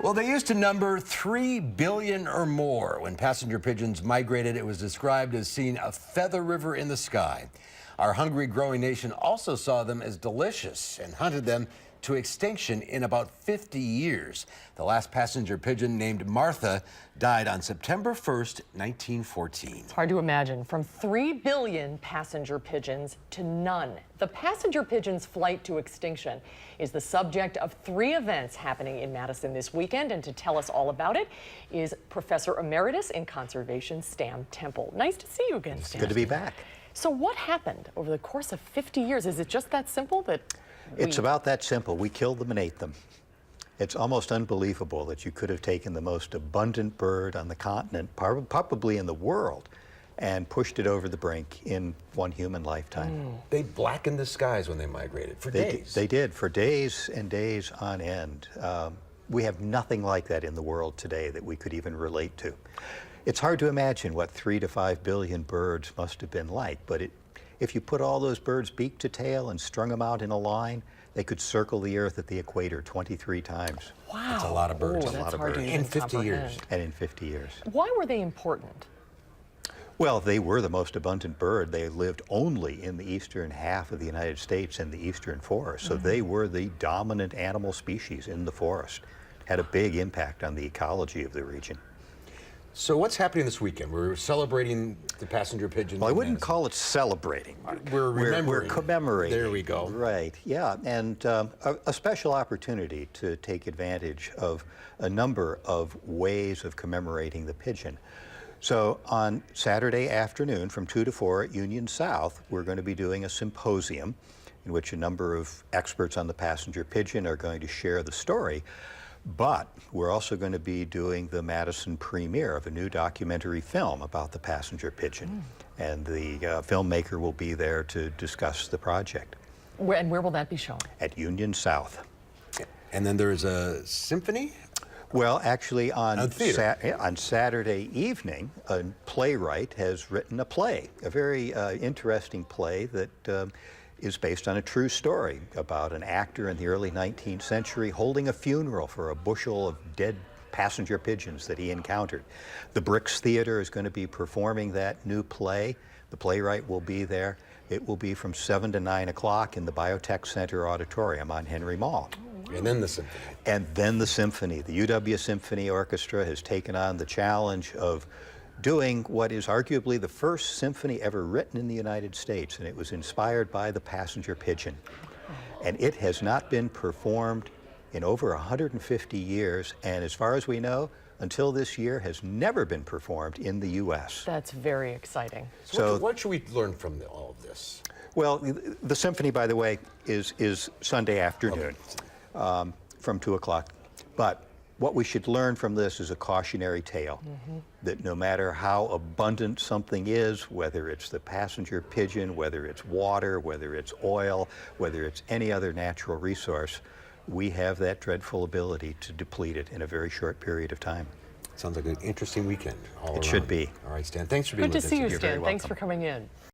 Well, they used to number 3 billion or more. When passenger pigeons migrated, it was described as seeing a feather river in the sky. Our hungry, growing nation also saw them as delicious and hunted them to extinction in about 50 years. The last passenger pigeon, named Martha, died on September 1st, 1914. It's hard to imagine. From 3 billion passenger pigeons to none. The passenger pigeon's flight to extinction is the subject of 3 events happening in Madison this weekend. And to tell us all about it is Professor Emeritus in Conservation, Stan Temple. Nice to see you again, Stan. Good to be back. So what happened over the course of 50 years? Is it just that simple that It's about that simple. We killed them and ate them. It's almost unbelievable that you could have taken the most abundant bird on the continent, probably in the world, and pushed it over the brink in one human lifetime. They blackened the skies when they migrated for days. They did, for days and days on end. We have nothing like that in the world today that we could even relate to. It's hard to imagine what 3 to 5 billion birds must have been like, but if you put all those birds beak to tail and strung them out in a line, they could circle the Earth at the equator 23 times. Wow. That's a lot of birds. Ooh, that's hard to even In 50 years. comprehend. And in 50 years. Why were they important? Well, they were the most abundant bird. They lived only in the eastern half of the United States and the eastern forest. So they were the dominant animal species in the forest. Had a big impact on the ecology of the region. So what's happening this weekend? We're celebrating the passenger pigeon. Well, I wouldn't call it celebrating. We're remembering. We're commemorating. There we go. Right, yeah, and a special opportunity to take advantage of a number of ways of commemorating the pigeon. So on Saturday afternoon from 2 to 4 at Union South, we're going to be doing a symposium in which a number of experts on the passenger pigeon are going to share the story. But we're also going to be doing the Madison premiere of a new documentary film about the passenger pigeon. And the filmmaker will be there to discuss the project. And where will that be shown? At Union South. And then there's a symphony? Well, actually on Saturday evening, a playwright has written a play, a very interesting play that is based on a true story about an actor in the early 19th century holding a funeral for a bushel of dead passenger pigeons that he encountered. The Bricks Theater is going to be performing that new play. The playwright will be there. It will be from 7 to 9 o'clock in the Biotech Center Auditorium on Henry Mall. And then the symphony. And then the symphony. The UW Symphony Orchestra has taken on the challenge of doing what is arguably the first symphony ever written in the United States, and it was inspired by the passenger pigeon. And it has not been performed in over 150 years, and as far as we know, until this year, has never been performed in the U.S. That's very exciting. So what should we learn from all of this? Well, the symphony, by the way, is Sunday afternoon from 2 o'clock. But what we should learn from this is a cautionary tale, that no matter how abundant something is, whether it's the passenger pigeon, whether it's water, whether it's oil, whether it's any other natural resource, we have that dreadful ability to deplete it in a very short period of time. Sounds like an interesting weekend all around. It should be. All right, Stan, thanks for being with us. Good to see you, You're Stan. very Thanks welcome. for coming in.